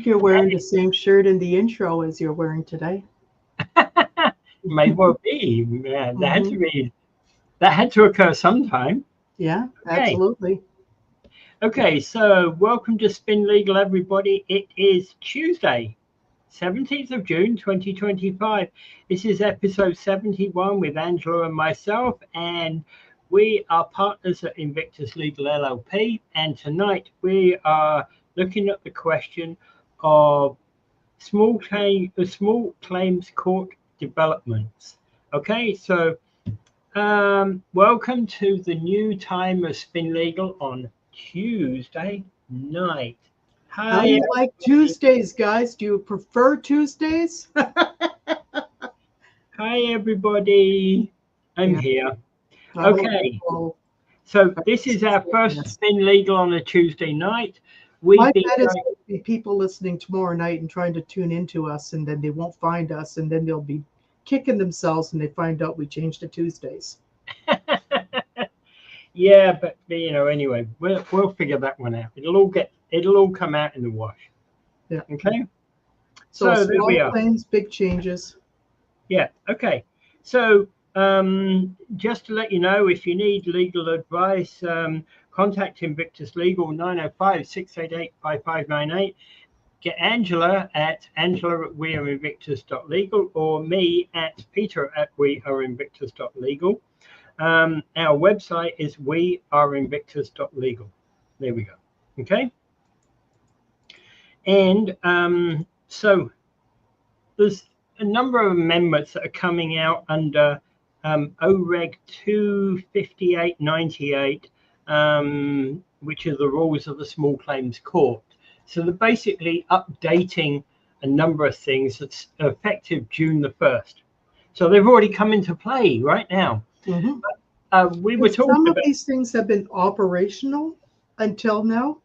think you're wearing the same shirt in the intro as you're wearing today. May well be. That had to occur sometime. Yeah, Okay. absolutely. Okay, so welcome to Spin Legal, everybody. It is Tuesday, 17th of June, 2025. This is episode 71 with Angela and myself, and we are partners at Invictus Legal LLP. And tonight we are looking at the question of small claims court developments. Okay, so welcome to the new time of Spin Legal on Tuesday night. How do you like Tuesdays, guys? Do you prefer Tuesdays? Hi, everybody. I'm here. Okay. So this is our first Spin Legal on a Tuesday night. My bet is there'll be people listening tomorrow night and trying to tune into us, and then they won't find us, and then they'll be kicking themselves when they find out we changed to Tuesdays. Yeah, but anyway, we'll figure that one out. It'll all come out in the wash. Yeah. Okay. So there we are. Claims, big changes. Yeah. Okay. So just to let you know, if you need legal advice, contact Invictus Legal 905-688-5598. Get Angela at weareinvictus.legal or me at peter@weareinvictus.legal. Our website is weareinvictus.legal. There we go. Okay. And so there's a number of amendments that are coming out under OREG 25898, which are the rules of the Small Claims Court. So they're basically updating a number of things that's effective June the 1st. So they've already come into play right now. Mm-hmm. We were talking some of these things have been operational until now,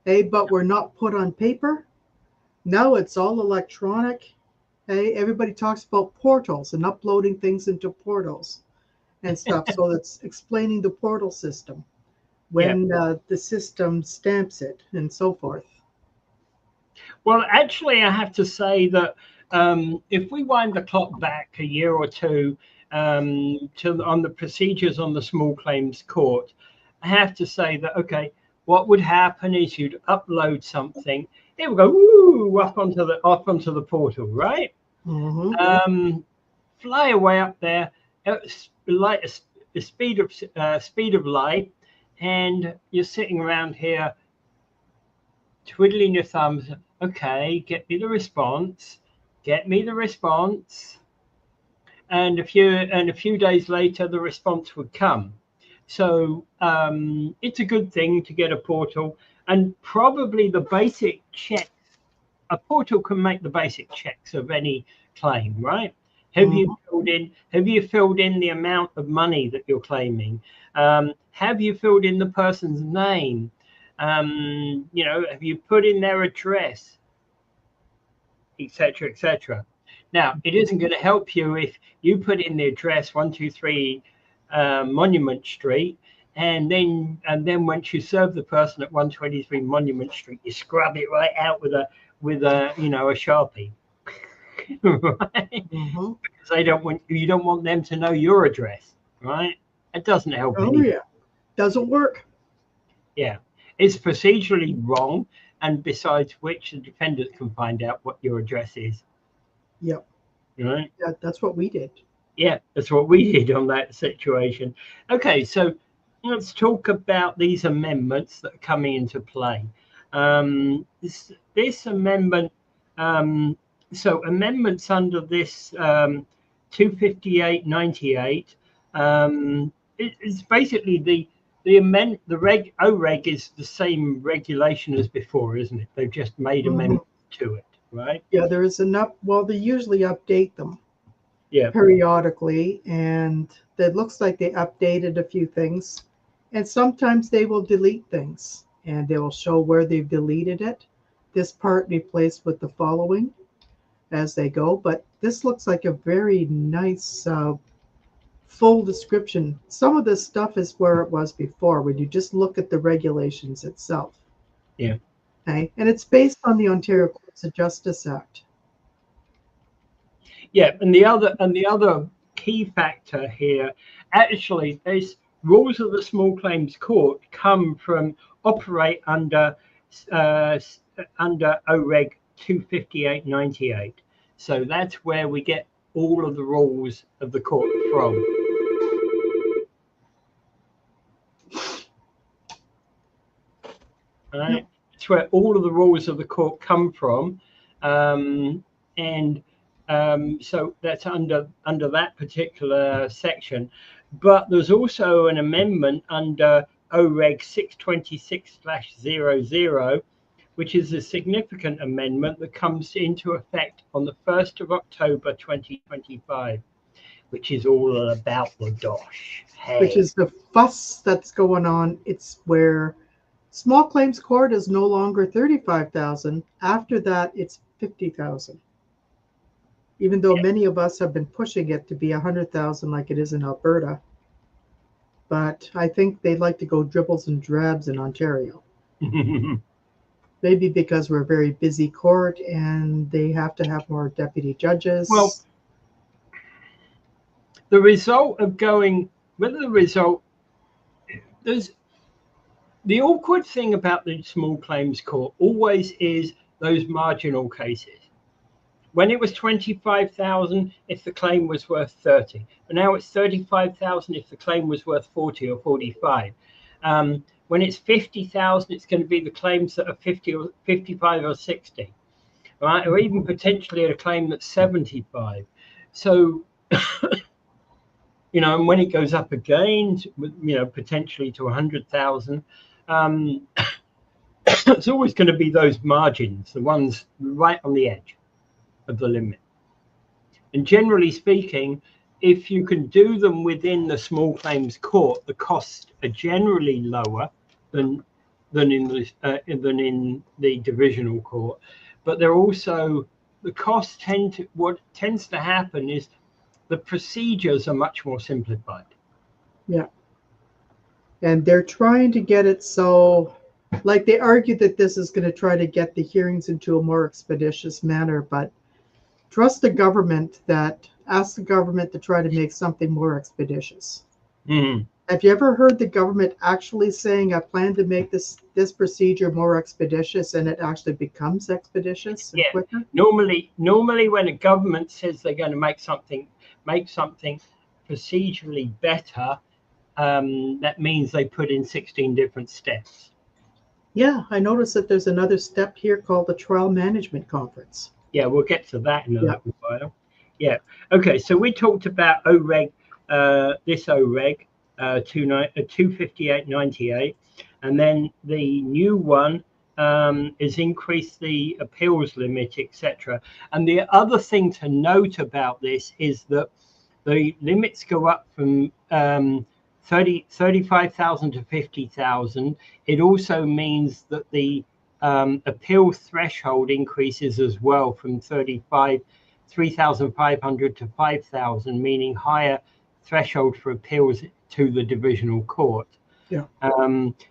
but were not put on paper. Now it's all electronic. Everybody talks about portals and uploading things into portals and stuff. So it's explaining the portal system when the system stamps it and so forth. Well, actually, I have to say that if we wind the clock back a year or two on the procedures on the Small Claims Court, I have to say that, okay, what would happen is you'd upload something, it would go off onto the portal, right? Mm-hmm. Fly away up there at the speed of light, and you're sitting around here twiddling your thumbs. Okay, get me the response. And a few days later, the response would come. So it's a good thing to get a portal, and probably the basic checks. A portal can make the basic checks of any claim, right? Have you filled in the amount of money that you're claiming? Have you filled in the person's name? Have you put in their address, etc., etc. Now, it isn't going to help you if you put in the address 123 Monument Street, and then once you serve the person at 123 Monument Street, you scrub it right out with a Sharpie, right? Mm-hmm. Because you don't want them to know your address, right? It doesn't help. Doesn't work. Yeah, it's procedurally wrong, and besides which, the defendant can find out what your address is. Yep. Right. Yeah, that's what we did. Yeah, that's what we did on that situation. Okay, so let's talk about these amendments that are coming into play. This amendment, so amendments under this 25898, it's basically the OREG is the same regulation as before, isn't it? They've just made amendments to it, right? Yeah, there is enough. Well, they usually update them. Yeah. Periodically, and it looks like they updated a few things, and sometimes they will delete things and they will show where they've deleted it. This part replaced with the following as they go, but this looks like a very nice full description. Some of this stuff is where it was before, when you just look at the regulations itself. Yeah. Okay, and it's based on the Ontario Court It's a Justice Act. Yeah, and the other key factor here, actually, is rules of the Small Claims Court operate under OReg 258/98. So that's where we get all of the rules of the court from. Right? Yep. It's where all of the rules of the court come from, so that's under that particular section. But there's also an amendment under OReg 626/00, which is a significant amendment that comes into effect on the 1st of October 2025, which is all about the DOSH. Hey. Which is the fuss that's going on. It's where Small Claims Court is no longer $35,000. After that, it's $50,000. Even though many of us have been pushing it to be $100,000 like it is in Alberta. But I think they'd like to go dribbles and drabs in Ontario. Maybe because we're a very busy court and they have to have more deputy judges. Well, the result of going, there's the awkward thing about the Small Claims Court always is those marginal cases. When it was 25,000, if the claim was worth 30, but now it's 35,000 if the claim was worth 40 or 45. When it's 50,000, it's going to be the claims that are 50 or 55 or 60, right? Or even potentially a claim that's 75. So, and when it goes up again, potentially to 100,000, it's always going to be those margins, the ones right on the edge of the limit. And generally speaking, if you can do them within the Small Claims Court, the costs are generally lower than in the divisional court. But they're also, the costs what tends to happen is the procedures are much more simplified. Yeah. And they're trying to get it so, like they argue that this is going to try to get the hearings into a more expeditious manner, but ask the government to try to make something more expeditious. Mm. Have you ever heard the government actually saying, I plan to make this procedure more expeditious, and it actually becomes expeditious and quicker? Normally when a government says they're going to make something procedurally better, that means they put in 16 different steps. Yeah, I noticed that there's another step here called the Trial Management Conference. Yeah, we'll get to that in a little while. Yeah. Okay, so we talked about OReg, this OReg 258/98, and then the new one is increase the appeals limit, etc. And the other thing to note about this is that the limits go up from 35,000 to 50,000. It also means that the appeal threshold increases as well from 3,500 to 5,000, meaning higher threshold for appeals to the divisional court. Yeah.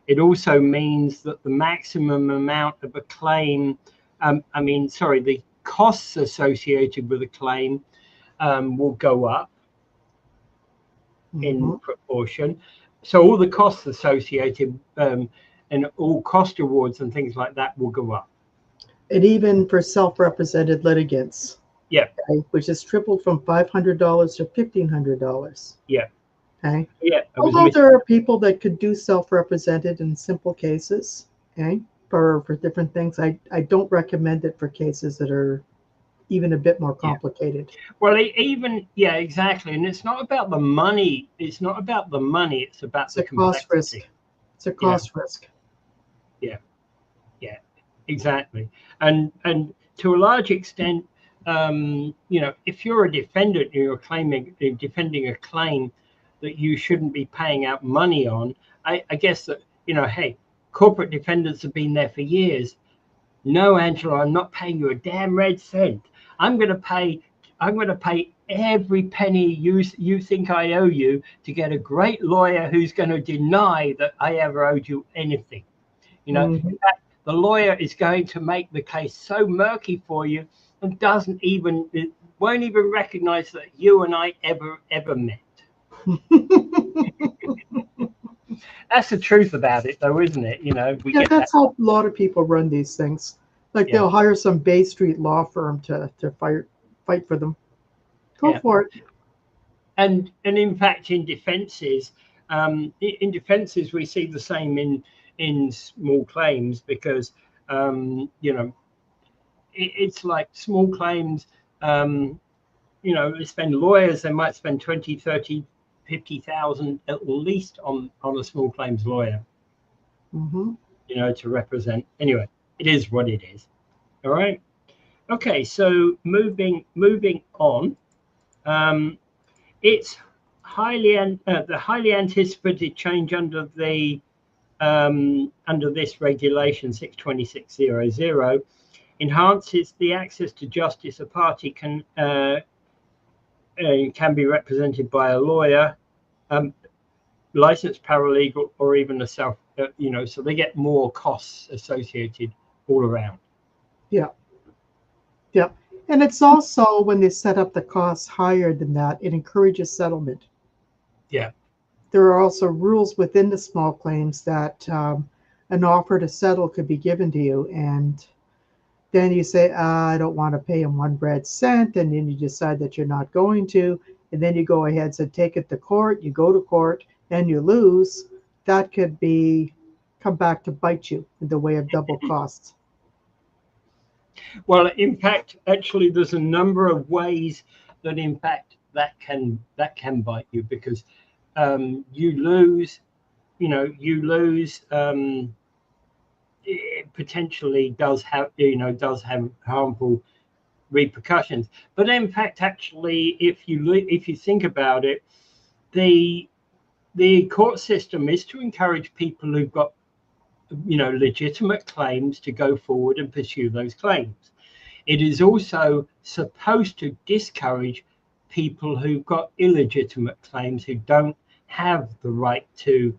It also means that the maximum amount of a claim, the costs associated with a claim will go up in proportion. So all the costs associated and all cost awards and things like that will go up. And even for self-represented litigants. Yeah. Okay, which has tripled from $500 to $1,500. Yeah. Okay. Yeah. Although there are people that could do self-represented in simple cases, okay, for different things. I don't recommend it for cases that are even a bit more complicated. Yeah. Well, exactly. And it's not about the money. It's not about the money. It's about the cost risk. It's a cost risk. Yeah. Yeah. Exactly. And to a large extent, if you're a defendant and you're defending a claim that you shouldn't be paying out money on, I guess that, hey, corporate defendants have been there for years. No, Angela, I'm not paying you a damn red cent. I'm going to pay every penny you think I owe you to get a great lawyer who's going to deny that I ever owed you anything. In fact, the lawyer is going to make the case so murky for you and won't even recognize that you and I ever met. That's the truth about it, though, isn't it? You know, we Yeah, get that. that's how a lot of people run these things. Like Yeah. they'll hire some Bay Street law firm to fight for them. Go Yeah. for it. And in fact, in defences, we see the same in small claims, because you know, it's like small claims. You know, they spend lawyers, they might spend 20, 30, 50,000 at least on a small claims lawyer, Hmm. you know, to represent. Anyway, it is what it is. All right. Okay, so moving on. It's the highly anticipated change under this regulation 62600 enhances the access to justice. A party can be represented by a lawyer, licensed paralegal, or even a self. You know, so they get more costs associated all around. Yeah. Yeah. And it's also when they set up the costs higher than that, it encourages settlement. Yeah. There are also rules within the small claims that an offer to settle could be given to you, and then you say, I don't want to pay him one bread cent, and then you decide that you're not going to, and then you go ahead and take it to court. You go to court and you lose. That could come back to bite you in the way of double costs. Well, in fact, actually, there's a number of ways that, in fact, that can bite you, because you lose. You know, it potentially does have harmful repercussions. But in fact, actually, if you think about it, the court system is to encourage people who've got, you know, legitimate claims to go forward and pursue those claims. It is also supposed to discourage people who've got illegitimate claims, who don't have the right to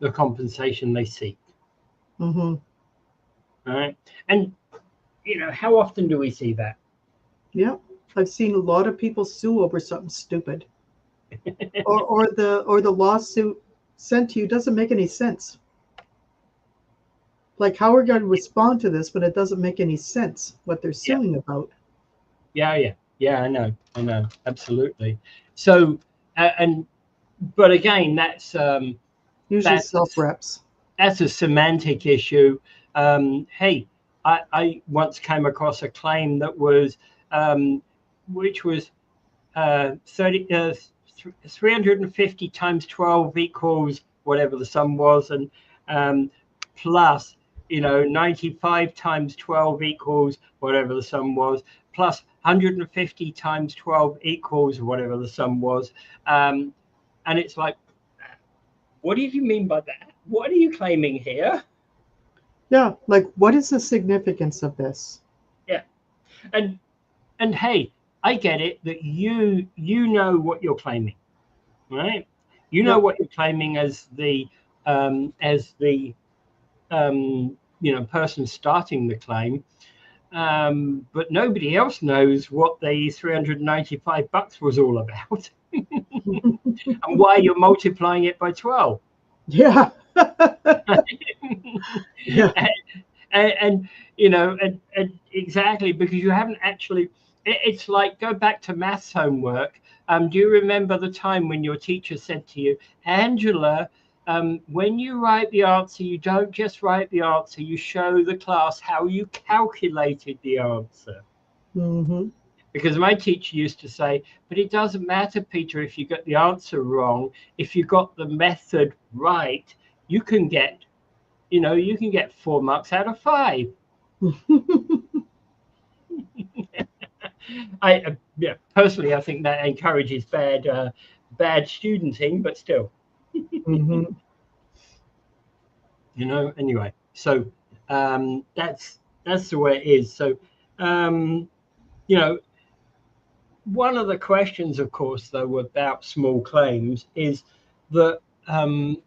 the compensation they seek. Hmm. All right. And, you know, how often do we see that? Yeah, I've seen a lot of people sue over something stupid, or the lawsuit sent to you doesn't make any sense. Like, how are we going to respond to this when it doesn't make any sense what they're Yeah. suing about? Yeah, I know, absolutely. So, but again, Usually that's self reps. a semantic issue. Hey, I once came across a claim that was, which was 350 times 12 equals whatever the sum was, and plus, you know, 95 times 12 equals whatever the sum was, plus 150 times 12 equals whatever the sum was. And it's like, what do you mean by that? What are you claiming here? Yeah, like what is the significance of this? Yeah. And hey, I get it that you know what you're claiming, right? You know Yep. what you're claiming as the you know, person starting the claim, but nobody else knows what the $395 was all about, and why you're multiplying it by 12. Yeah. Yeah. And you know, and exactly, because you haven't actually. It's like, go back to maths homework. Do you remember the time when your teacher said to you, Angela, when you write the answer, you don't just write the answer, you show the class how you calculated the answer? Hmm. Because my teacher used to say, but it doesn't matter, Peter, if you got the answer wrong. If you got the method right, you can get, you know, you can get 4 marks out of 5. Yeah, personally, I think that encourages bad studenting, but still, Hmm. you know. Anyway, so that's the way it is. So, you know, one of the questions, of course, though, about small claims is that you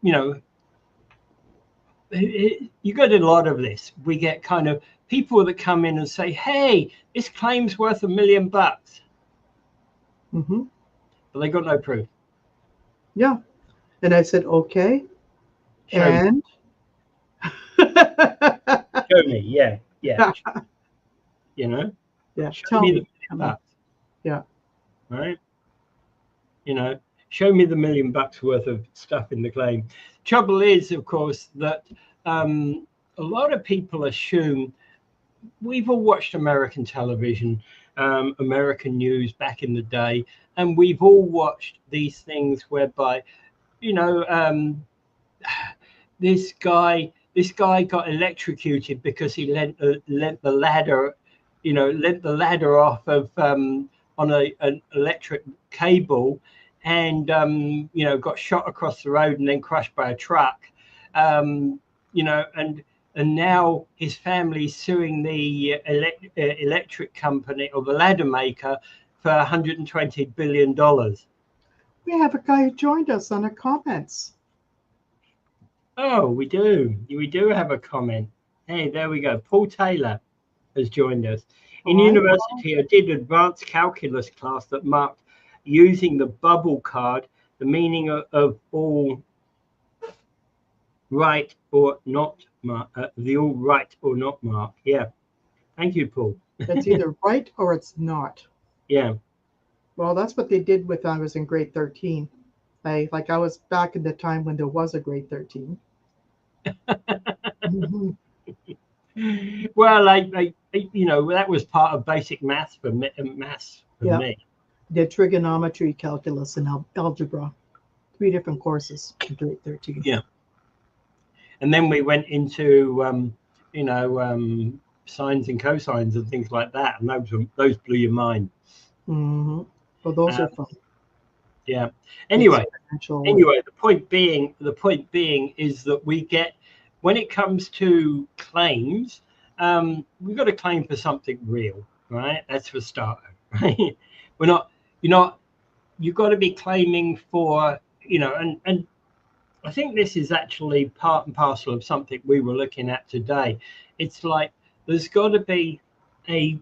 know, you get a lot of this. We get kind of people that come in and say, hey, this claim's worth $1 million, but they got no proof. Yeah. And I said, okay. Show me. Show me. Yeah. You know, Yeah. show Tell me me. the $1 million. Yeah. Right. You know, show me the $1 million worth of stuff in the claim. Trouble is, of course, that a lot of people assume, we've all watched American television, American news back in the day, and we've all watched these things whereby, you know, this guy got electrocuted because he lent the ladder, lent the ladder off of on an electric cable, and got shot across the road and then crushed by a truck, and now his family's suing the electric company or the ladder maker for $120 billion. We have a guy who joined us on the comments. Oh, we do. We do have a comment. Hey, there we go. Paul Taylor has joined us. In university, I did advanced calculus class that marked using the bubble card, the meaning of all right or not mark, the all right or not mark. Yeah. Thank you, Paul. It's either right or it's not. Yeah. Well, that's what they did with I was in grade 13. I was back in the time when there was a grade 13. Well, that was part of basic maths for me. Me. Did trigonometry, calculus, and algebra. 3 different courses in grade 13. Yeah. And then we went into, sines and cosines and things like that, and those blew your mind. Well, those are fun. Yeah. Anyway, the point being is that we get, when it comes to claims, we've got to claim for something real, right? That's for starter, right? You've got to be claiming for, and I think this is actually part and parcel of something we were looking at today. It's like there's got to be a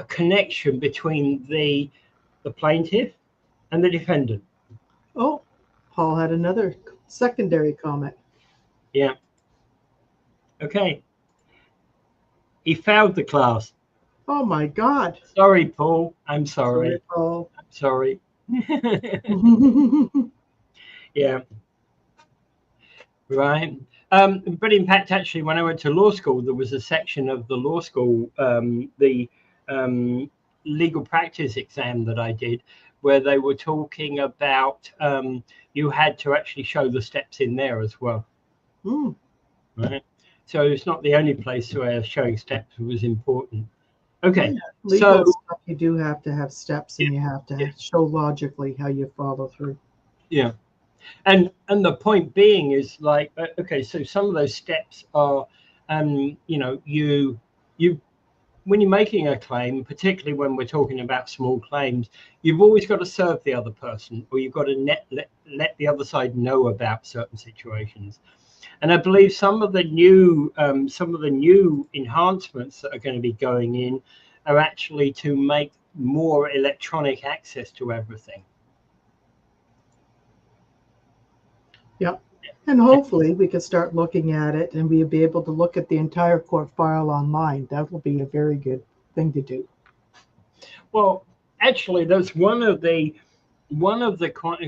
connection between the plaintiff and the defendant. Oh, Paul had another secondary comment. Yeah. Okay. He failed the class. Oh my God. Sorry, Paul. I'm sorry. Sorry, Paul. I'm sorry. Yeah. Right. But in fact, actually, when I went to law school, there was a section of the law school, the legal practice exam that I did, where they were talking about you had to actually show the steps in there as well. Right. So it's not the only place where showing steps was important. Okay. Legal stuff, you do have to have steps, and you have to show logically how you follow through. Yeah. And the point being is like, okay, so some of those steps are, you when you're making a claim, particularly when we're talking about small claims, you've always got to serve the other person, or you've got to let the other side know about certain situations. And I believe some of the new enhancements that are going to be going in are actually to make more electronic access to everything. Yep. And hopefully we can start looking at it, and we'll be able to look at the entire court file online. That will be a very good thing to do. Well, actually, that's one of the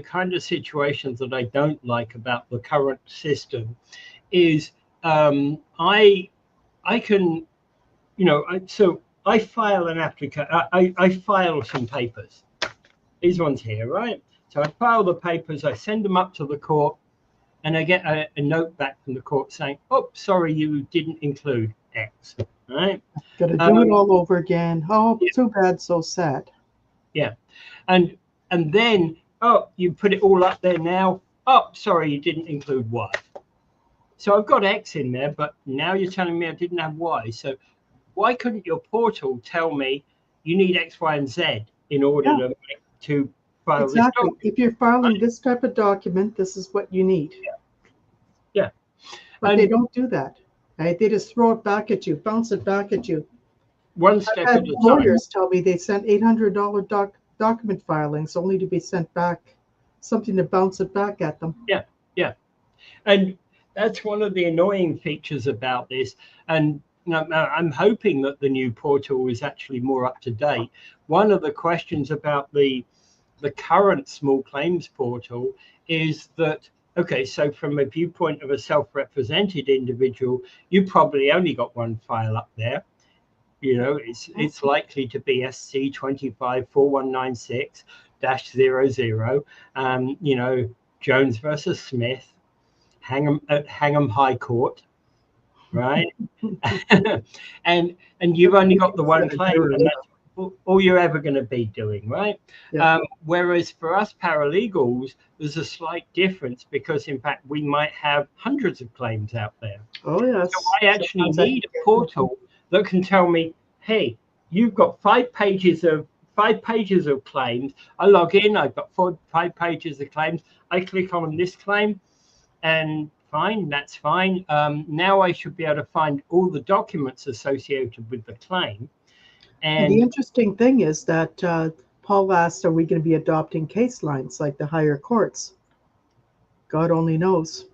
kind of situations that I don't like about the current system is I can, so I file an application, I file some papers. These ones here, right? So I file the papers, I send them up to the court, and I get a note back from the court saying, oh, sorry, you didn't include X, right? Got to do it all over again. Oh, too bad, so sad. Yeah. And then, oh, you put it all up there now. Oh, sorry, you didn't include Y. So I've got X in there, but now you're telling me I didn't have Y. So why couldn't your portal tell me you need X, Y, and Z in order to file this document? If you're filing this type of document, this is what you need. Yeah. But they don't do that. Right? They just throw it back at you, bounce it back at you. one I've step had at a time. lawyers tell me they sent $800 document filings only to be sent back something to bounce it back at them. Yeah, yeah. And that's one of the annoying features about this. And I'm hoping that the new portal is actually more up to date. One of the questions about the current small claims portal is that, okay, so from a viewpoint of a self-represented individual, you probably only got one file up there. You know, it's likely to be SC 254196-00, you know, Jones versus Smith, Hangham High Court, right? and you've only got the one claim, and that's all you're ever going to be doing, right? Yeah. Whereas for us paralegals, there's a slight difference because, in fact, we might have hundreds of claims out there. Oh, yes. So I actually need a portal that can tell me, hey, you've got 5 pages of claims. I log in, I've got 5 pages of claims. I click on this claim, and fine, that's fine. Now I should be able to find all the documents associated with the claim. And the interesting thing is that Paul asked, are we going to be adopting case lines like the higher courts? God only knows.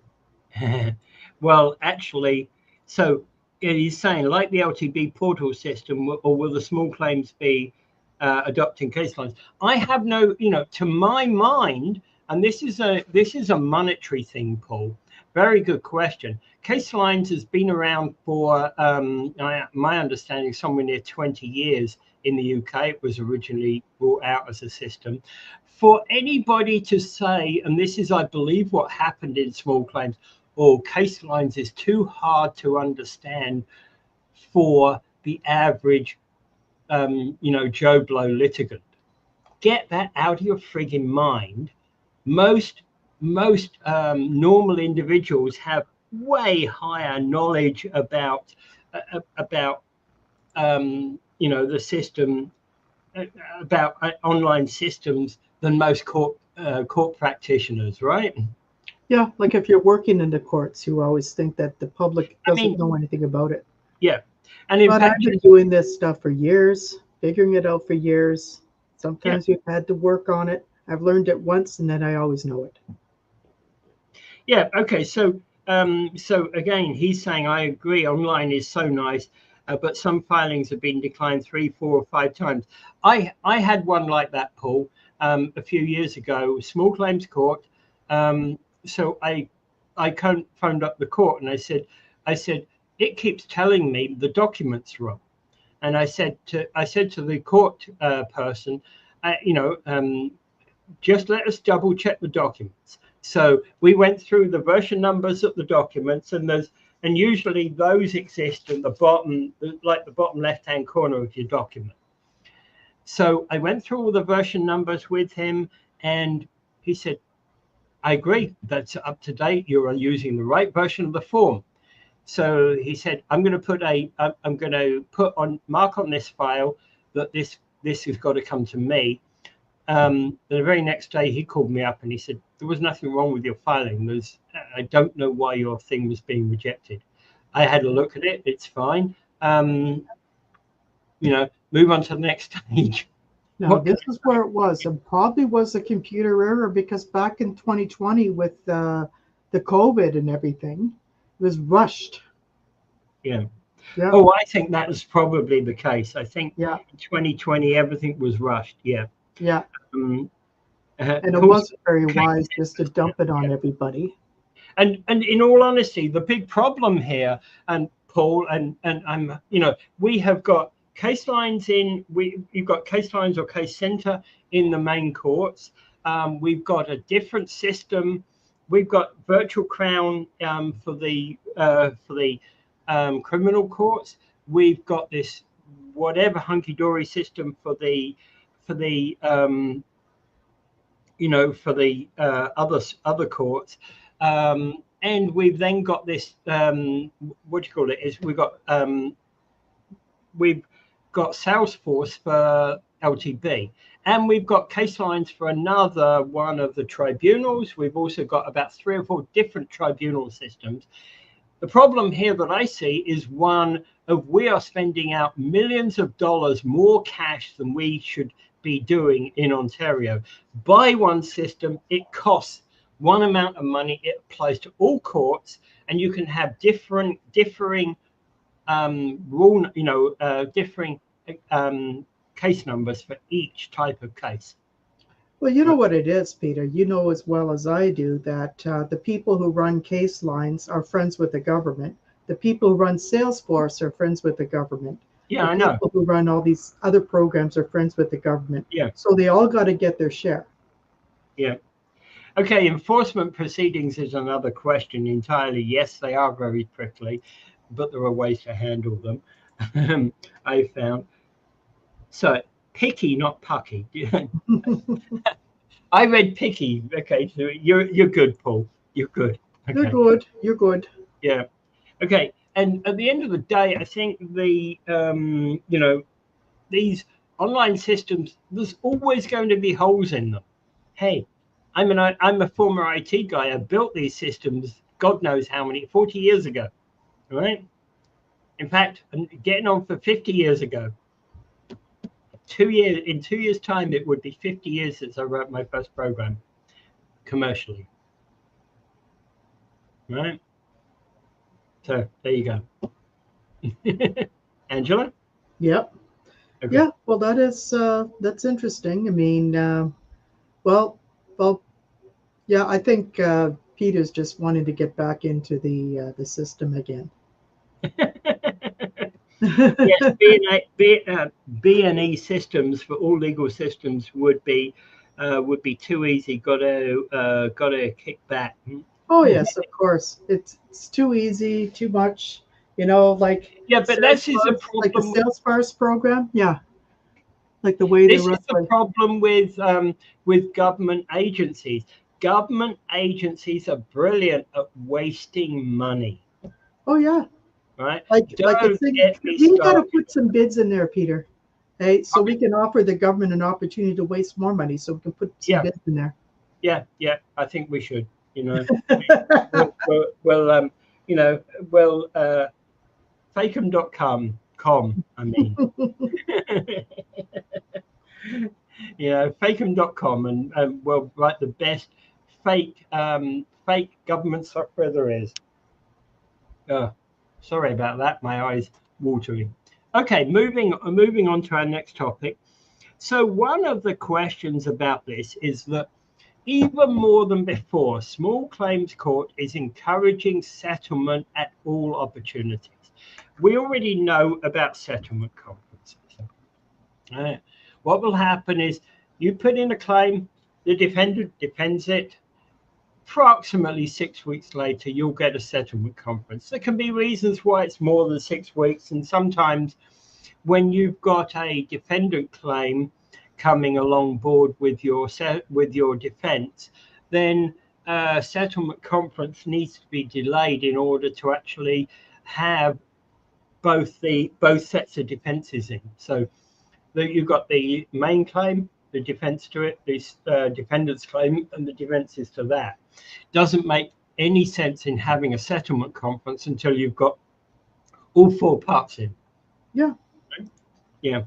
Well, actually, so he's saying, like the LTB portal system, or will the small claims be adopting case lines? I have no, you know, to my mind, and this is a monetary thing, Paul. Very good question. Case lines has been around for, my understanding, somewhere near 20 years in the UK. It was originally brought out as a system. For anybody to say, and this is, I believe, what happened in small claims, or case lines is too hard to understand for the average, you know, Joe Blow litigant. Get that out of your frigging mind. Most normal individuals have way higher knowledge about you know, the system, about online systems than most court practitioners, right? Yeah, like if you're working in the courts, you always think that the public doesn't know anything about it. Yeah, and in But fact, I've been doing this stuff for years, figuring it out for years. Sometimes we've had to work on it. I've learned it once, and then I always know it. Yeah. Okay. So, so again, he's saying, I agree. Online is so nice, but some filings have been declined 3, 4, or 5 times. I had one like that, Paul, a few years ago, small claims court. So I phoned up the court and I said, it keeps telling me the document's wrong. And I said to the court person, you know, just let us double check the documents. So we went through the version numbers of the documents, and usually those exist in the bottom, like the bottom left-hand corner of your document. So I went through all the version numbers with him, and he said, I agree, that's up to date. You're using the right version of the form. So he said, I'm going to mark on this file that this has got to come to me. The very next day he called me up and he said, there was nothing wrong with your filing. I don't know why your thing was being rejected. I had a look at it. It's fine. You know, move on to the next stage. Now, this is where it was. It probably was a computer error because back in 2020 with the COVID and everything, it was rushed. Yeah. Yeah. Oh, I think that was probably the case. I think in 2020, everything was rushed. Yeah. Yeah. And it wasn't very wise just to dump it on everybody. And in all honesty, the big problem here, and Paul, and I'm, you know, we have got case lines you've got case lines or case center in the main courts. We've got a different system. We've got virtual crown for the criminal courts. We've got this whatever hunky-dory system for the you know, for the other courts. And we've then got this, what do you call it? Is we've got Salesforce for LTB, and we've got case lines for another one of the tribunals. We've also got about 3 or 4 different tribunal systems. The problem here that I see is one of we are spending out millions of dollars more cash than we should be doing in Ontario. Buy one system, it costs one amount of money, it applies to all courts, and you can have differing rule, differing case numbers for each type of case. Well, you know what it is, Peter. You know as well as I do that the people who run case lines are friends with the government. The people who run Salesforce are friends with the government. Yeah, the I know. people who run all these other programs are friends with the government. Yeah. So they all got to get their share. Yeah. Okay, enforcement proceedings is another question entirely. Yes, they are very prickly, but there are ways to handle them. I found. So picky, not pucky. I read picky. Okay, so you're good, Paul. You're good. Okay. You're good. You're good. Yeah. Okay. And at the end of the day, I think the these online systems, there's always going to be holes in them. Hey, I'm a former IT guy. I built these systems, God knows how many, 40 years ago, right? In fact, I'm getting on for 50 years ago. In 2 years' time, it would be 50 years since I wrote my first program commercially, right? So there you go. Angela? Yep. Okay. Yeah. Well, that's interesting. I mean, well, yeah. I think Peter's just wanting to get back into the system again. Yes, B&E systems for all legal systems would be too easy. Got to kick back. Oh yes, of course. It's too easy, too much. You know, like Yeah, but this is a like the problem. Salesforce program. Yeah, like the way they This run. is the problem with government agencies. Government agencies are brilliant at wasting money. Oh yeah, Right? like Don't it's like, get me we got to started. put some bids in there, Peter. Hey, so we can offer the government an opportunity to waste more money. So we can put some bids in there. Yeah, I think we should. Well, fakem.com. I mean, fakem.com, and we'll write the best fake government software there is. Sorry about that. My eyes watering. Okay, moving on to our next topic. So one of the questions about this is that even more than before, small claims court is encouraging settlement at all opportunities. We already know about settlement conferences. What will happen is you put in a claim, the defendant defends it. Approximately 6 weeks later, you'll get a settlement conference. There can be reasons why it's more than 6 weeks, and sometimes when you've got a defendant claim coming along board with your defense, then a settlement conference needs to be delayed in order to actually have both sets of defenses in. So that you've got the main claim, the defense to it, the defendant's claim, and the defenses to that. Doesn't make any sense in having a settlement conference until you've got all four parts in. Yeah. Yeah.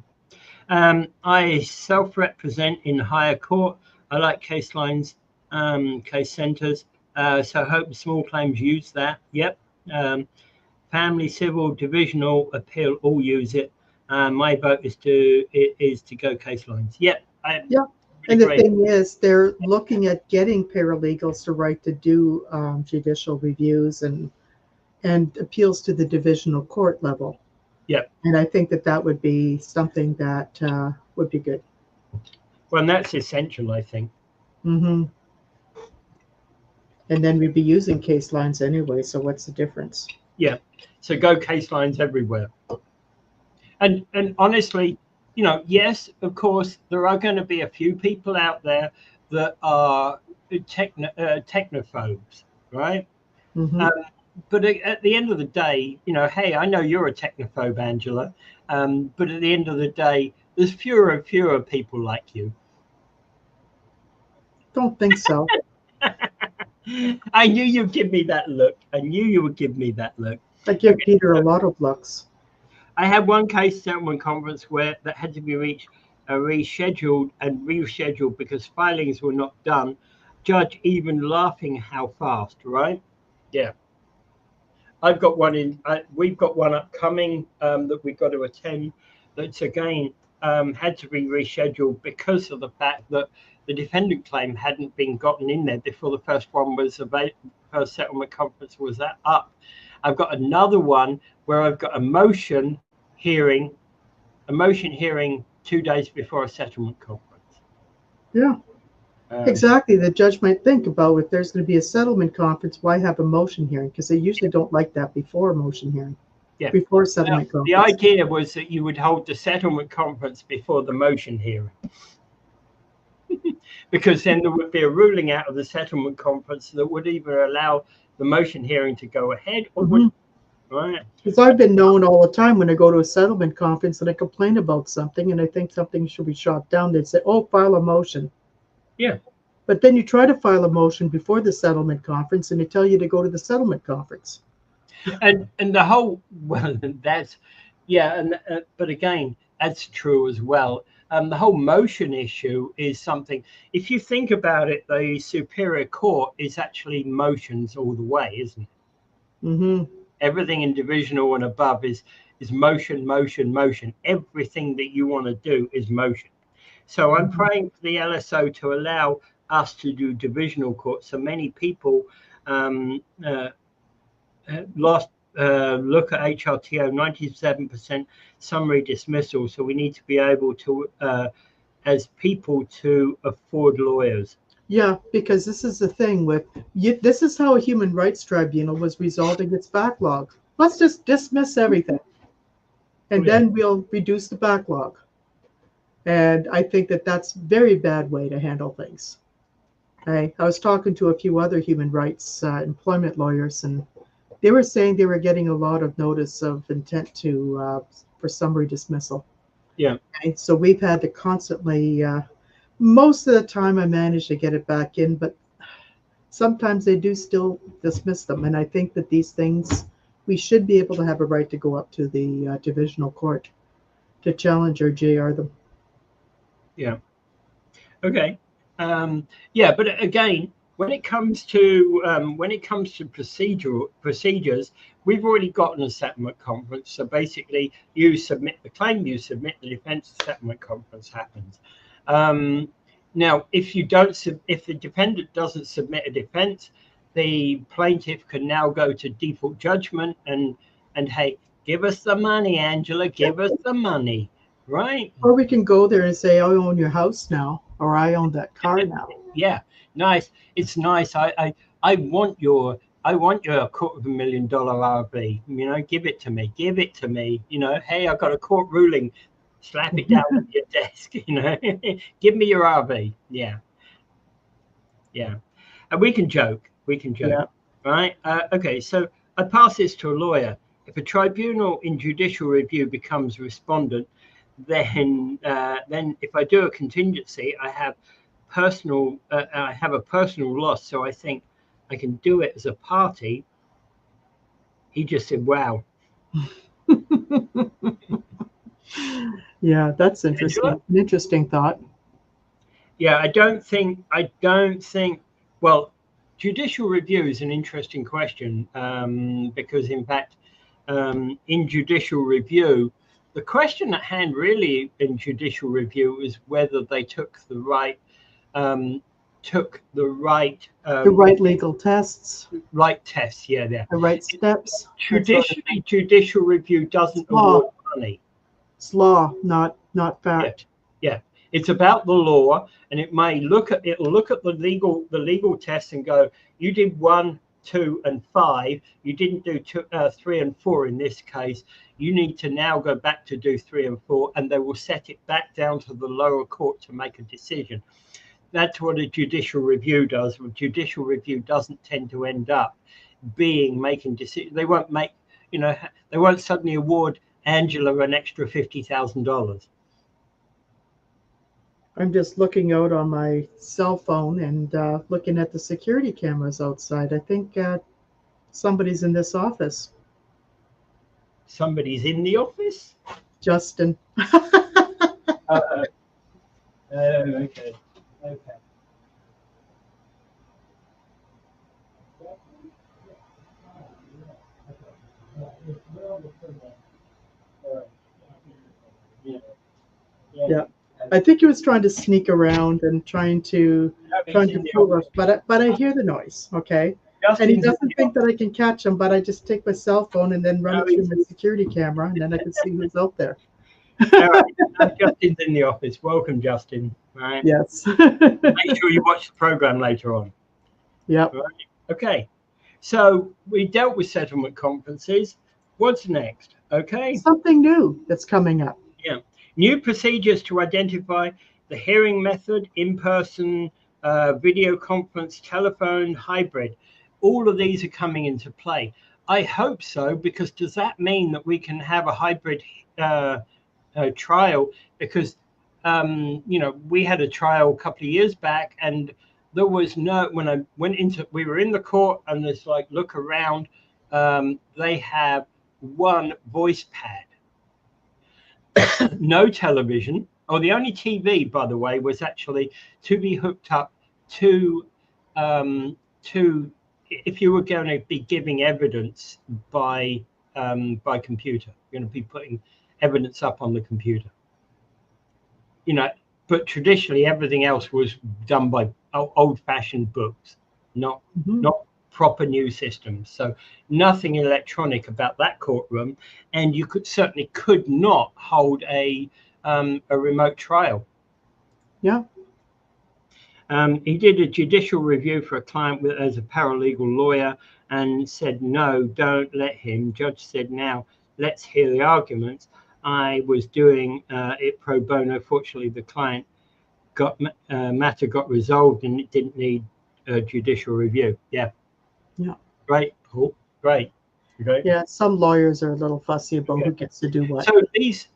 I self-represent in higher court. I like case lines, case centers. So I hope small claims use that. Yep. Family, civil, divisional, appeal, all use it. My vote is to go case lines. Yep. Yeah. And the thing is, they're looking at getting paralegals to write to do judicial reviews and appeals to the divisional court level. Yeah. And I think that would be something that would be good. Well, and that's essential, I think. Mm-hmm. And then we'd be using case lines anyway, so what's the difference? Yeah. So go case lines everywhere. And honestly, yes, of course, there are going to be a few people out there that are technophobes, right? Mm-hmm. But at the end of the day, hey, I know you're a technophobe, Angela, but at the end of the day, there's fewer and fewer people like you. Don't think so. I knew you'd give me that look. I knew you would give me that look. I give Okay. Peter a lot of looks. I had one case settlement conference where that had to be rescheduled and rescheduled because filings were not done. Judge even laughing how fast, right? Yeah. I've got one we've got one upcoming that we've got to attend. That's again had to be rescheduled because of the fact that the defendant claim hadn't been gotten in there before the first one was first settlement conference was up. I've got another one where I've got a motion hearing 2 days before a settlement conference. Yeah. Exactly. The judge might think about if there's going to be a settlement conference, why have a motion hearing? Because they usually don't like that before a motion hearing. Yeah. Before settlement conference. The idea was that you would hold the settlement conference before the motion hearing. Because then there would be a ruling out of the settlement conference that would either allow the motion hearing to go ahead or wouldn't. Right. Because I've been known all the time when I go to a settlement conference and I complain about something and I think something should be shot down, they'd say, oh, file a motion. Yeah. But then you try to file a motion before the settlement conference and they tell you to go to the settlement conference. And the whole, well, that's, yeah, and but again, that's true as well. The whole motion issue is something, if you think about it, the Superior Court is actually motions all the way, isn't it? Mm-hmm. Everything in divisional and above is motion, motion, motion. Everything that you want to do is motion. So I'm praying for the LSO to allow us to do divisional court. So many people lost look at HRTO 97% summary dismissal. So we need to be able to, as people, to afford lawyers. Yeah, because this is the thing with this is how a human rights tribunal was resolving its backlog. Let's just dismiss everything, and then we'll reduce the backlog. And I think that that's a very bad way to handle things. I was talking to a few other human rights employment lawyers, and they were saying they were getting a lot of notice of intent to for summary dismissal. Yeah. Okay? So we've had to constantly. Most of the time, I manage to get it back in, but sometimes they do still dismiss them. And I think that these things, we should be able to have a right to go up to the divisional court to challenge or JR them. Yeah. Okay. Yeah, but again, when it comes to procedures, we've already gotten a settlement conference. So basically, you submit the claim, you submit the defense, the settlement conference happens. Now, if the defendant doesn't submit a defense, the plaintiff can now go to default judgment and hey, give us the money, Angela, give us the money, right? Or we can go there and say, I own your house now, or I own that car now. Yeah, nice. It's nice. I want your $250,000 RV. You know, give it to me. Give it to me. You know, hey, I've got a court ruling. Slap it down on your desk. You know, give me your RV. Yeah, yeah. And we can joke. Yeah. Right. Okay. So I pass this to a lawyer. If a tribunal in judicial review becomes respondent, then if I do a contingency, I have a personal loss. So I think I can do it as a party. He just said, "Wow." Yeah, that's interesting. Angela? An interesting thought. Yeah, I don't think. Well, judicial review is an interesting question because, in fact, in judicial review, the question at hand really in judicial review is whether they took the right legal tests. Right tests, yeah, there. The right steps. Judicial review doesn't award money. It's law, not fact. Yeah. It's about the law, and it'll look at the legal tests and go, you did 1, 2, and 5. You didn't do 3 and 4 in this case. You need to now go back to do 3 and 4, and they will set it back down to the lower court to make a decision. That's what a judicial review does. A judicial review doesn't tend to end up making decisions. They won't make, they won't suddenly award Angela an extra $50,000. I'm just looking out on my cell phone and looking at the security cameras outside. I think somebody's in this office. Somebody's in the office. Justin. Uh, okay. Okay. Yeah. Yeah. Yeah. I think he was trying to sneak around and trying He's to in the fool us, office. but I hear the noise, okay? And he Justin's in doesn't the think that I office. can catch him, but I just take my cell phone and then run No, it through my security camera, and then I can see who's out there. all right. No, Justin's in the office. Welcome, Justin. All right. Yes. Make sure you watch the program later on. Yep. All right. Okay. So we dealt with settlement conferences. What's next? Okay. Something new that's coming up. Yeah. New procedures to identify the hearing method, in-person, video conference, telephone, hybrid. All of these are coming into play. I hope so, because does that mean that we can have a hybrid trial? Because we had a trial a couple of years back, and there was no, when I went into, we were in the court, and there's like, look around, they have one voice pad, no television. Oh, the only TV, by the way, was actually to be hooked up to to if you were going to be giving evidence by computer, you're going to be putting evidence up on the computer. But traditionally everything else was done by old-fashioned books, not Mhm. not proper new systems. So nothing electronic about that courtroom, and you certainly could not hold a remote trial. Yeah. He did a judicial review for a client as a paralegal lawyer and said, no, don't let him. Judge said, now let's hear the arguments. I was doing it pro bono. Fortunately, the client matter got resolved and it didn't need a judicial review. Yeah. Yeah. Great, Paul. Great. Okay. Yeah. Some lawyers are a little fussy about Okay. who gets to do what. So these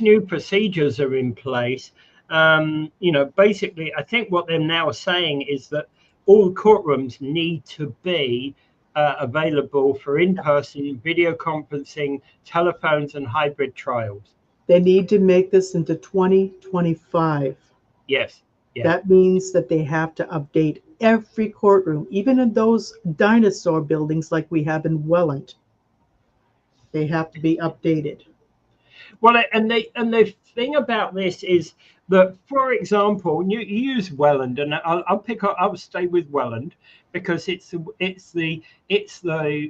new procedures are in place. Basically, I think what they're now saying is that all courtrooms need to be available for in-person video conferencing, telephones, and hybrid trials. They need to make this into 2025. Yes. Yeah. That means that they have to update every courtroom, even in those dinosaur buildings like we have in Welland. They have to be updated. Well, and the thing about this is that, for example, you use Welland, and I'll stay with Welland because it's the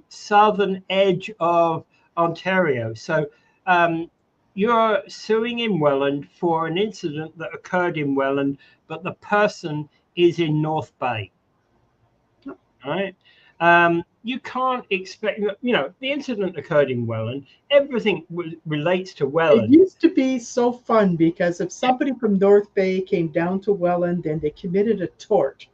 southern edge of Ontario. So you're suing in Welland for an incident that occurred in Welland, but the person is in North Bay. Right? You can't expect, the incident occurred in Welland. Everything relates to It Welland. used to be so fun because if somebody from North Bay came down to Welland and they committed a tort,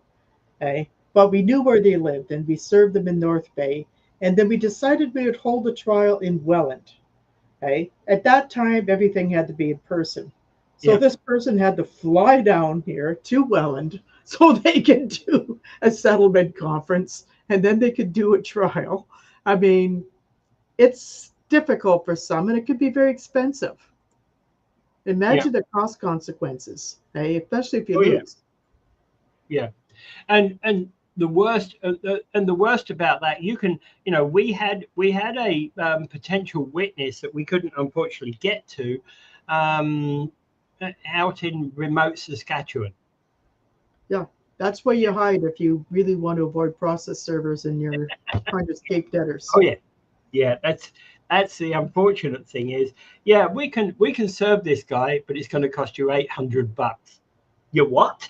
okay, but we knew where they lived and we served them in North Bay, and then we decided we would hold a trial in Welland. Okay. At that time, everything had to be in person. So Yeah. this person had to fly down here to Welland so they could do a settlement conference and then they could do a trial. I mean, it's difficult for some and it could be very expensive. Yeah. Imagine the cost consequences, okay? Especially if you Oh, yeah. lose. Yeah. And the worst about that, we had a potential witness that we couldn't unfortunately get to out in remote Saskatchewan. Yeah, that's where you hide if you really want to avoid process servers and you're trying to escape debtors. Oh, yeah. Yeah, that's the unfortunate thing is, yeah, we can serve this guy, but it's going to cost you $800. You what?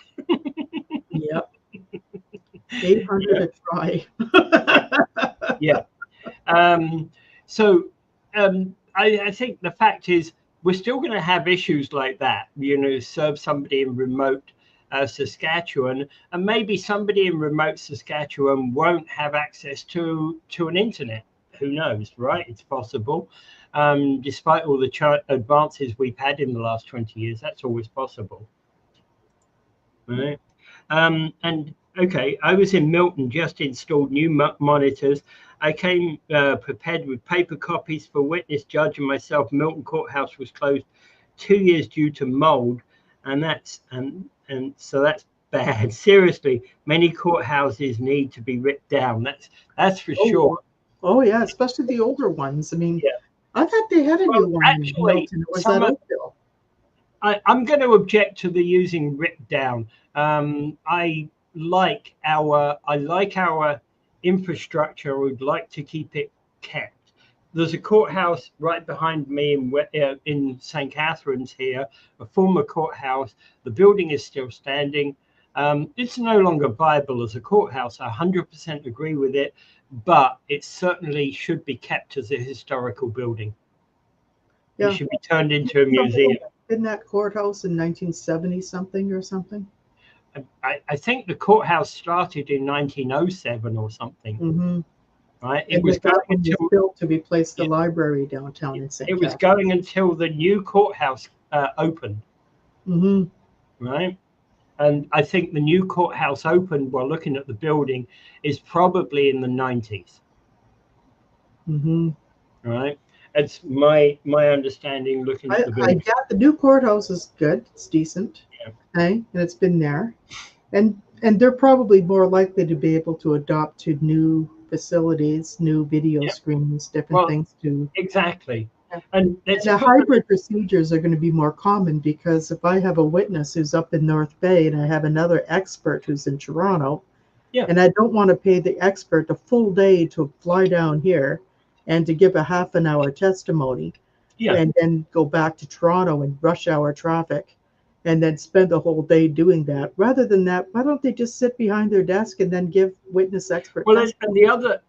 Yep. 800 Yeah. a try. Yeah. So I think the fact is we're still going to have issues like that. Serve somebody in remote Saskatchewan, and maybe somebody in remote Saskatchewan won't have access to an internet. Who knows, right? It's possible. Despite all the advances we've had in the last 20 years, that's always possible. Right. And okay, I was in Milton, just installed new monitors. I came prepared with paper copies for witness, judge, and myself. Milton Courthouse was closed 2 years due to mold, and so that's bad. Seriously, many courthouses need to be ripped down. That's for Oh, sure. oh yeah, especially the older ones. I mean, Yeah. I thought they had a Well, new one in actually, Milton. Or was some that of Oakville? I'm going to object to the using ripped down. I like our infrastructure. I would like to keep it kept. There's a courthouse right behind me in St. Catherine's here, a former courthouse. The building is still standing. It's no longer viable as a courthouse. I 100% agree with it, but it certainly should be kept as a historical building. It Yeah. should be turned into a museum. In that courthouse in 1970 something or something. I think the courthouse started in 1907 or something, Mm-hmm. right? And that one was built to replace the library downtown in St. it was Catherine. going until the new courthouse opened, Mm-hmm. right? And I think the new courthouse opened, while looking at the building, is probably in the 90s, Mm-hmm. right? It's my understanding looking at the I building. got the new courthouse is good. It's decent. Yeah. Okay, and it's been there. And they're probably more likely to be able to adopt to new facilities, new video Yeah. screens, different Well, things to. exactly. Yeah. And let's The put hybrid procedures are going to be more common because if I have a witness who's up in North Bay and I have another expert who's in Toronto, Yeah. and I don't want to pay the expert a full day to fly down here and to give a half an hour testimony, Yeah. and then go back to Toronto in rush hour traffic and then spend the whole day doing that. Rather than that, why don't they just sit behind their desk and then give witness expert Well, testimony?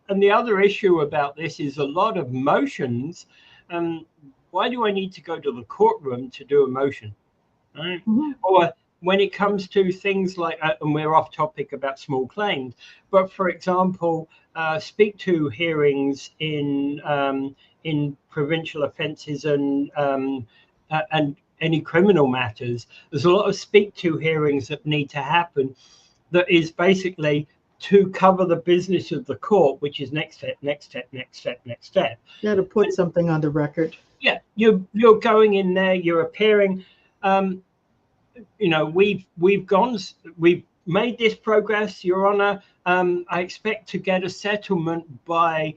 and the other issue about this is a lot of motions. Why do I need to go to the courtroom to do a motion? Right? Mhm. Or when it comes to things like, and we're off topic about small claims, but for example, speak to hearings in provincial offences and any criminal matters. There's a lot of speak to hearings that need to happen. That is basically to cover the business of the court, which is next step, next step, next step, next step. You got to put something on the record. Yeah, you're going in there, you're appearing. We've made this progress, Your Honour. I expect to get a settlement by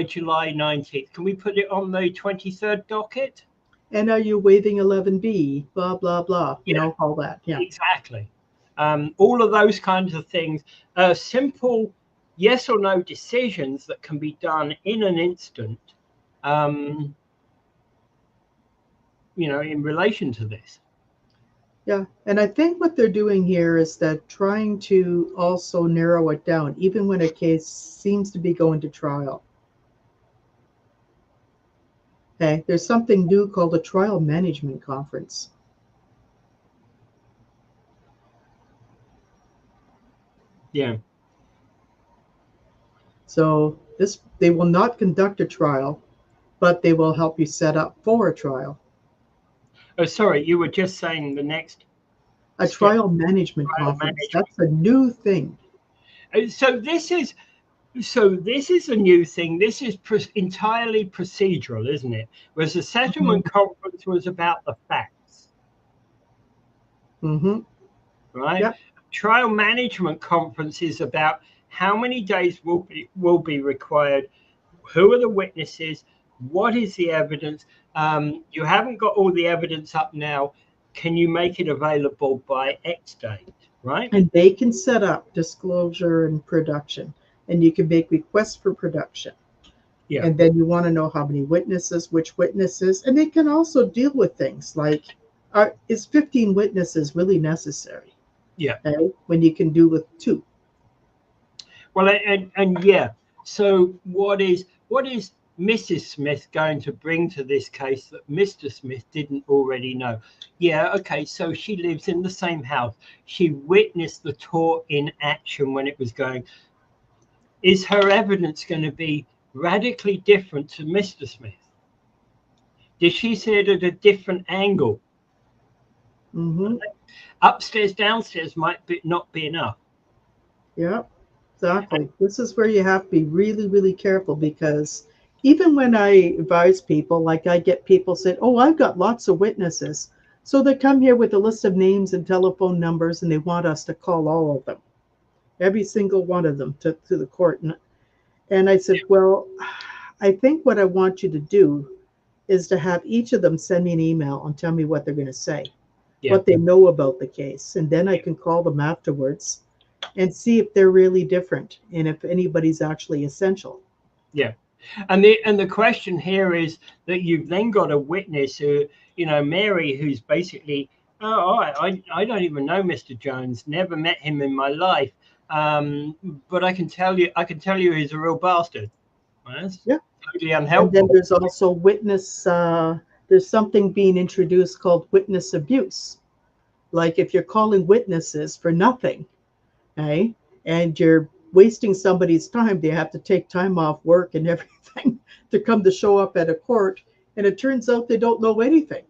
July 19th. Can we put it on the 23rd docket? And are you waiving 11B? Blah, blah, blah. You Yeah. know, all that. Yeah. Exactly. All of those kinds of things. Simple yes or no decisions that can be done in an instant, in relation to this. Yeah, and I think what they're doing here is that trying to also narrow it down, even when a case seems to be going to trial. Okay, there's something new called a trial management conference. Yeah. So they will not conduct a trial, but they will help you set up for a trial. Oh, sorry, you were just saying the next. A trial management conference. That's a new thing. So this is a new thing. This is entirely procedural, isn't it? Whereas the settlement conference was about the facts. Mm-hmm. Right? Yep. Trial management conference is about how many days will be required, who are the witnesses, what is the evidence. You haven't got all the evidence up now. Can you make it available by X date? Right? And they can set up disclosure and production, and you can make requests for production. Yeah. And then you want to know how many witnesses, which witnesses, and they can also deal with things like, is 15 witnesses really necessary? Yeah. Okay? When you can do with 2. Well, and yeah. So what is Mrs. Smith going to bring to this case that Mr. Smith didn't already know? Yeah, okay, so she lives in the same house. She witnessed the tour in action when it was going. Is her evidence going to be radically different to Mr. Smith? Did she see it at a different angle? Mm-hmm. Upstairs, downstairs might not be enough. Yeah, exactly. This is where you have to be really, really careful because even when I advise people, like I get people saying, "Oh, I've got lots of witnesses." So they come here with a list of names and telephone numbers and they want us to call all of them, every single one of them to the court. And I said, "Well, I think what I want you to do is to have each of them send me an email and tell me what they're going to say, Yeah, what they know about the case. And then I can call them afterwards and see if they're really different and if anybody's actually essential." yeah. And the question here is that you've then got a witness who, Mary, who's basically, oh, I don't even know Mr. Jones, never met him in my life, but I can tell you he's a real bastard. Well, that's Yeah. totally And then unhelpful. there's also there's something being introduced called witness abuse. Like if you're calling witnesses for nothing, okay, and you're wasting somebody's time, they have to take time off work and everything to come to show up at a court, and it turns out they don't know anything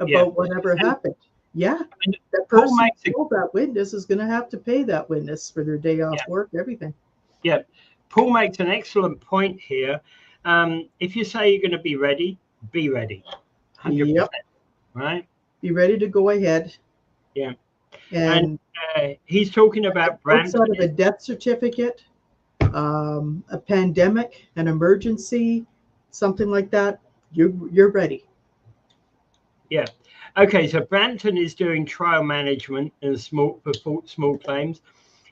Yeah, about whatever and, happened. Yeah, and that Paul person makes who told that witness is going to have to pay that witness for their day off yeah, work, everything. yeah. Paul makes an excellent point here. If you say you're going to be ready, 100%, Yep, right? be ready to go ahead. Yeah, and And he's talking about Browne. outside of a death certificate, a pandemic, an emergency, something like that, you're ready. Yeah. Okay, so Brampton is doing trial management and small claims.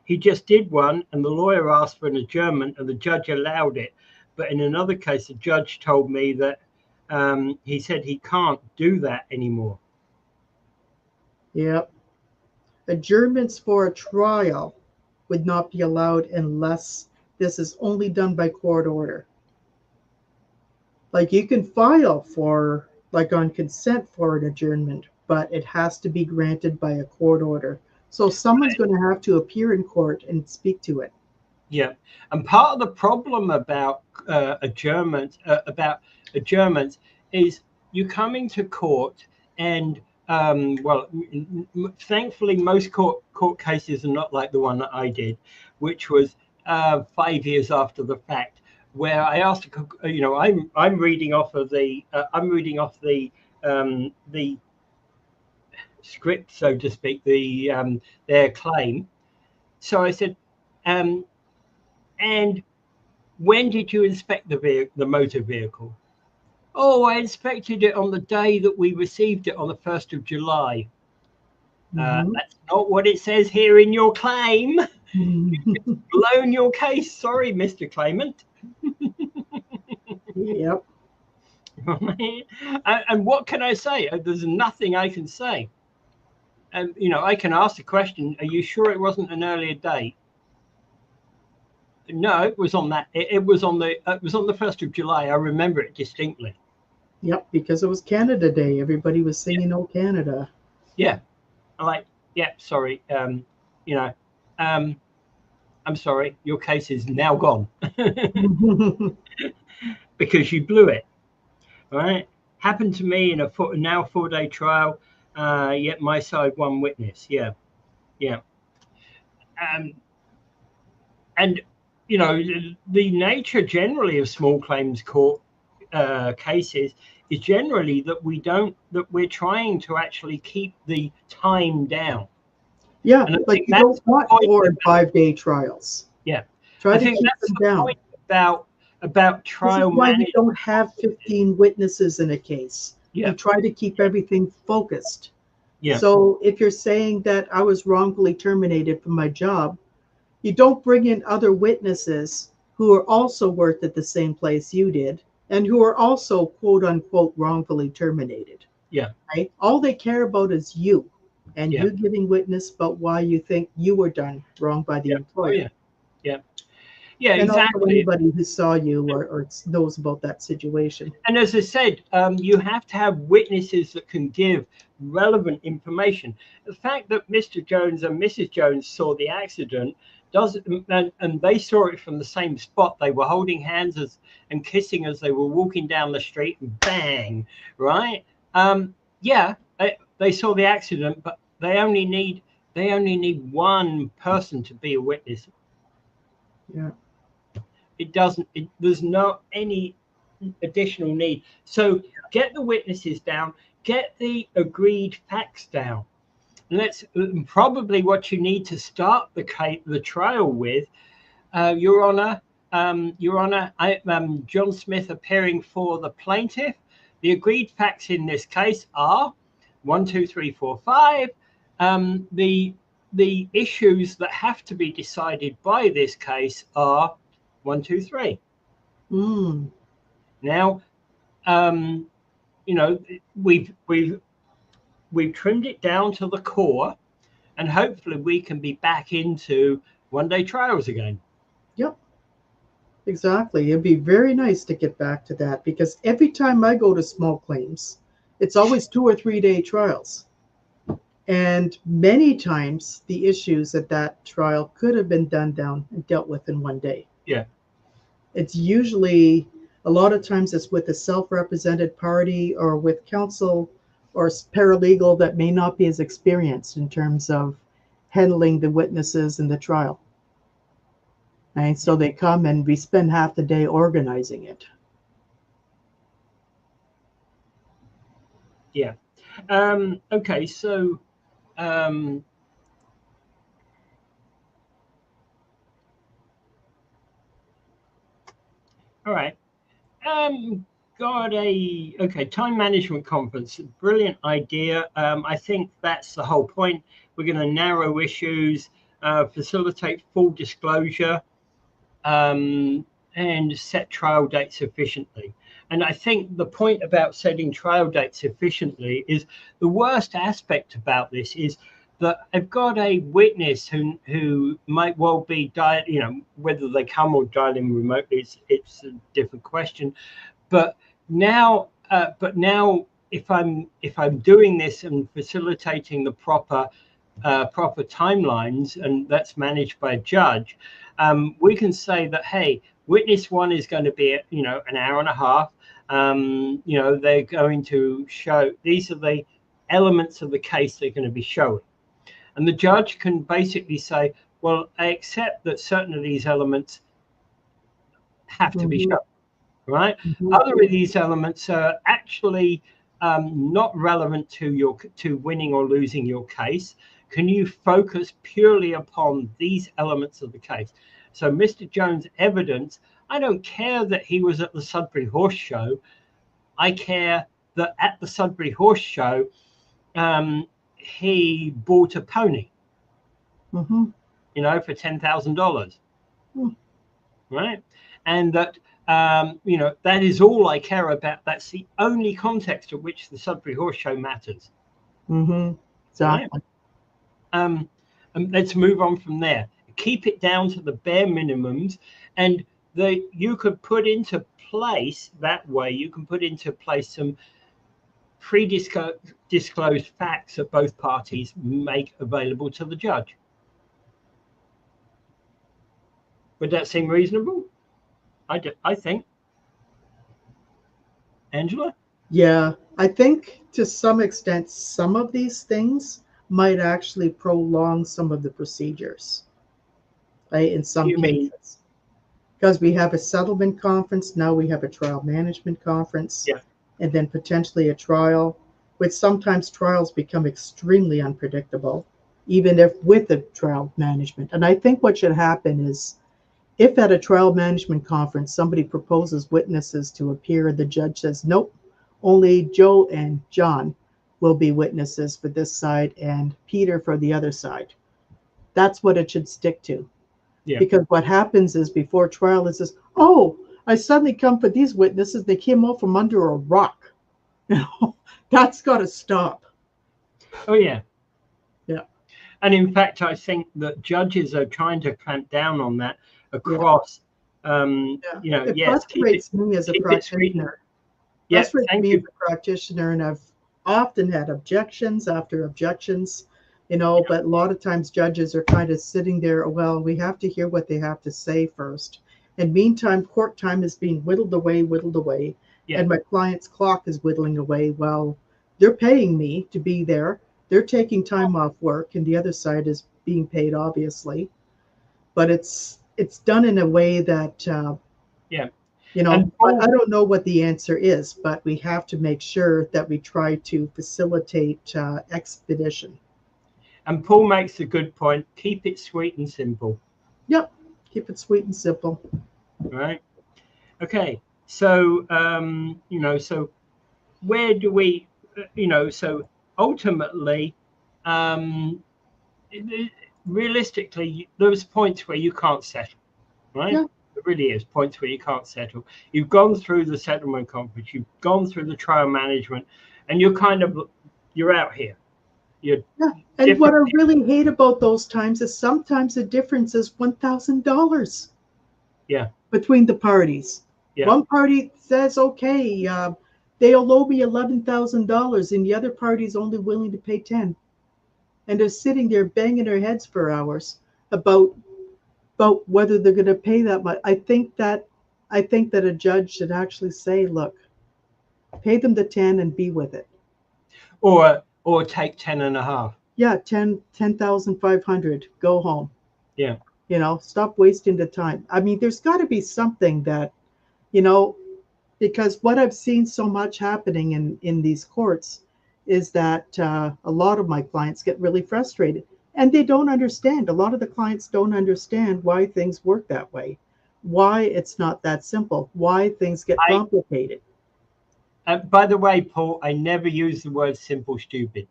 He just did one, and the lawyer asked for an adjournment, and the judge allowed it. But in another case, the judge told me that he said he can't do that anymore. Yep. Adjournments for a trial would not be allowed unless this is only done by court order. Like you can file for, like on consent for an adjournment, but it has to be granted by a court order. So someone's going to have to appear in court and speak to it. Yeah, and part of the problem about adjournments is you coming to court and well, thankfully most court cases are not like the one that I did, which was 5 years after the fact, where I asked, I'm reading off of the script, so to speak, their claim. So I said, and when did you inspect the motor vehicle? Oh, I inspected it on the day that we received it on the 1st of July. Mm-hmm. That's not what it says here in your claim. Mm-hmm. Blown your case. Sorry, Mr. Claimant. Yep. And what can I say? There's nothing I can say. And, I can ask the question, are you sure it wasn't an earlier date? No, it was on that. It was on the 1st of July. I remember it distinctly. Yep, because it was Canada Day. Everybody was singing "Oh Canada." Yeah. I'm like, yeah, sorry. I'm sorry. Your case is now gone because you blew it. All right. Happened to me in a 4-day trial. Yet my side one witness. Yeah. Yeah. Um, and the nature generally of small claims court cases is generally that we're trying to actually keep the time down. Yeah, And I like think you that's don't the want point. 4 and 5 day trials. Yeah, Try I to think keep that's them the down. point about This is trial why you don't management. have 15 witnesses in a case. You Yeah, try to keep everything focused. yeah, So if you're saying that I was wrongfully terminated from my job, you don't bring in other witnesses who are also worked at the same place you did and who are also quote unquote wrongfully terminated. yeah, Right? All they care about is you and yeah, you giving witness about why you think you were done wrong by the yeah. Oh employer. yeah, yeah, yeah, And also exactly. anybody who saw you or knows about that situation. And as I said, you have to have witnesses that can give relevant information. The fact that Mr. Jones and Mrs. Jones saw the accident doesn't, and they saw it from the same spot. They were holding hands and kissing as they were walking down the street, and bang, right? Yeah. they saw the accident, but they only need one person to be a witness. Yeah. There's no any additional need. So get the witnesses down, get the agreed facts down. Let's probably what you need to start the trial with, Your Honor. Your Honor, John Smith appearing for the plaintiff. The agreed facts in this case are 1, 2, 3, 4, 5. The issues that have to be decided by this case are 1, 2, 3. Now, you know, we've trimmed it down to the core, and hopefully we can be back into one-day trials again. Yep. Exactly. It'd be very nice to get back to that, because every time I go to small claims, it's always 2 or 3 day trials. And many times the issues at that trial could have been done down and dealt with in 1 day. Yeah. It's usually, a lot of times it's with a self-represented party or with counsel or paralegal that may not be as experienced in terms of handling the witnesses in the trial. And so they come and we spend half the day organizing it. Yeah. Okay, so all right. Got a time management conference. Brilliant idea. I think that's the whole point. We're going to narrow issues, facilitate full disclosure, and set trial dates efficiently. And I think the point about setting trial dates efficiently is the worst aspect about this is that I've got a witness who might well be whether they come or dialing remotely, it's a different question. But now if I'm doing this and facilitating the proper timelines, and that's managed by a judge, we can say that, hey, witness 1 is going to be an hour and a half. They're going to show, these are the elements of the case they're going to be showing, and the judge can basically say, well, I accept that certain of these elements have to be shown, right? Other of these elements are actually not relevant to winning or losing your case. Can you focus purely upon these elements of the case? So Mr. Jones' evidence, I don't care that he was at the Sudbury Horse Show. I care that at the Sudbury Horse Show, he bought a pony, for $10,000, right? And that, that is all I care about. That's the only context in which the Sudbury Horse Show matters. Exactly. Right? Let's move on from there. Keep it down to the bare minimums, and you could put into place that way. You can put into place some pre-disclosed facts that both parties make available to the judge. Would that seem reasonable? I think. Angela? Yeah, I think to some extent, some of these things might actually prolong some of the procedures, right? In some cases. Because we have a settlement conference, now we have a trial management conference, and then potentially a trial, which sometimes trials become extremely unpredictable, even if with the trial management. And I think what should happen is, if at a trial management conference somebody proposes witnesses to appear and the judge says, nope, only Joe and John will be witnesses for this side and Peter for the other side. That's what it should stick to. Because what happens is before trial is this, oh, I suddenly come for these witnesses, they came out from under a rock. That's got to stop. Oh, yeah. Yeah. And in fact, I think that judges are trying to clamp down on that across, It frustrates me as a practitioner. And I've often had objections after objections. But a lot of times judges are kind of sitting there, well, we have to hear what they have to say first. And meantime, court time is being whittled away. And my client's clock is whittling away while they're paying me to be there. They're taking time off work, and the other side is being paid, obviously. But it's done in a way that Yeah. I And Paul, don't know what the answer is, but we have to make sure that we try to facilitate expedition. and Paul makes a good point. Keep it sweet and simple, Yep, keep it sweet and simple. right? Okay. So so where do we, so ultimately, um, realistically, there's points where you can't settle, right? Yeah, There really is points where you can't settle. You've gone through the settlement conference, you've gone through the trial management, and you're out here. You're yeah. And what different. I really hate about those times is sometimes the difference is $1,000 Yeah, between the parties. yeah. One party says, okay, they'll owe me $11,000, and the other party is only willing to pay 10. And they're sitting there banging their heads for hours about whether they're going to pay that much. I think that a judge should actually say, look, pay them the 10 and be with it. Or take 10.5. Yeah, 10,500. Go home. Yeah. Stop wasting the time. I mean, there's got to be something that, you know, because what I've seen so much happening in these courts is that a lot of my clients get really frustrated, and they don't understand. A lot of the clients don't understand why things work that way, why it's not that simple, why things get I complicated. By the way, Paul, I never use the word simple stupid,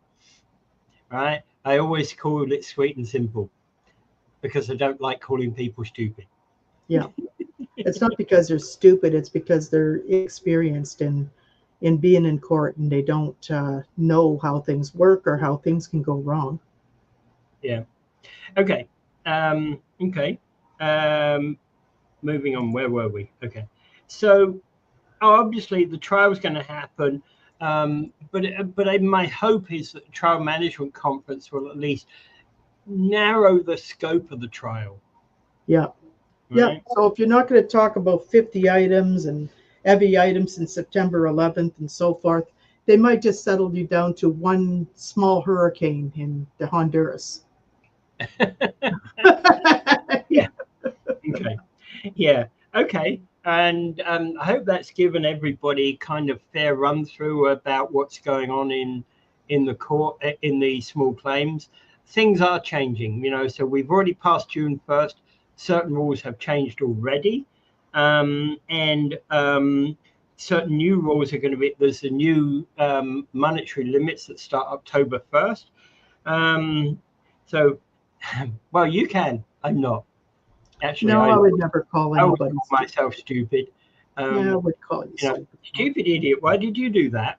right? I always call it sweet and simple because I don't like calling people stupid. Yeah, it's not because they're stupid, it's because they're inexperienced in being in court, and they don't know how things work or how things can go wrong. Yeah. Okay. Okay. Um, moving on. Where were we? Okay. So obviously the trial is going to happen, but my hope is that the trial management conference will at least narrow the scope of the trial. Yeah. Yeah. Right. So if you're not going to talk about 50 items and heavy items in September 11th and so forth, they might just settle you down to one small hurricane in the Honduras. Yeah. Okay. Yeah. Okay. And I hope that's given everybody kind of fair run through about what's going on in the court in the small claims. Things are changing, So we've already passed June 1st. Certain rules have changed already, and certain new rules are going to be. There's the new monetary limits that start October 1st. So, well, you can. I'm not. Actually, No, I would never call I would anybody call stupid. myself stupid. Yeah, I would call you stupid. Stupid idiot. Why did you do that?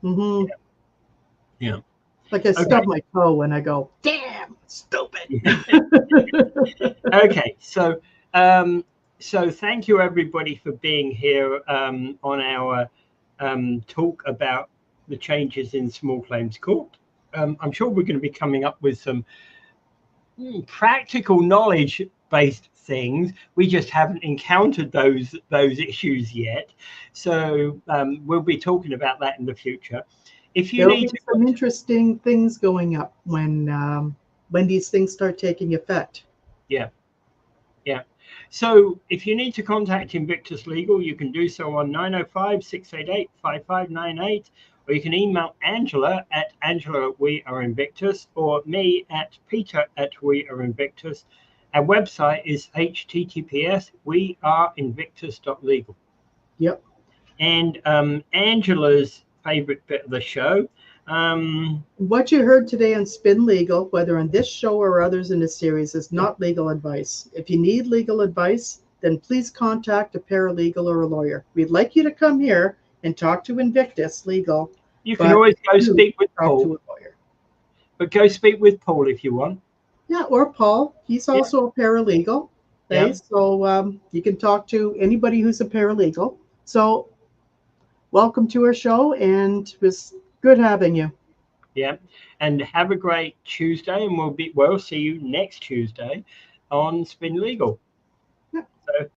Hmm. Yeah. Like I Okay. stub my toe and I go, damn, stupid. Okay. So thank you everybody for being here on our talk about the changes in small claims court. I'm sure we're going to be coming up with some practical knowledge based things. We just haven't encountered those issues yet, so we'll be talking about that in the future. If you There'll be need to, some interesting things going up when these things start taking effect. yeah, yeah. So if you need to contact Invictus Legal, you can do so on 905-688-5598, or you can email Angela at angela@weareinvictus, or me at peter@weareinvictus. Our website is https://weareinvictus.legal. Yep. And Angela's favorite bit of the show. What you heard today on Spin Legal, whether on this show or others in the series, is not legal advice. If you need legal advice, then please contact a paralegal or a lawyer. We'd like you to come here and talk to Invictus Legal, You can but always go do speak with talk Paul, to a lawyer. but go speak with Paul if you want. Yeah, or Paul. He's Yeah, also a paralegal. Okay, yeah, so you can talk to anybody who's a paralegal. So welcome to our show, and it was good having you. yeah. And have a great Tuesday, and we'll see you next Tuesday on Spin Legal. Yeah. So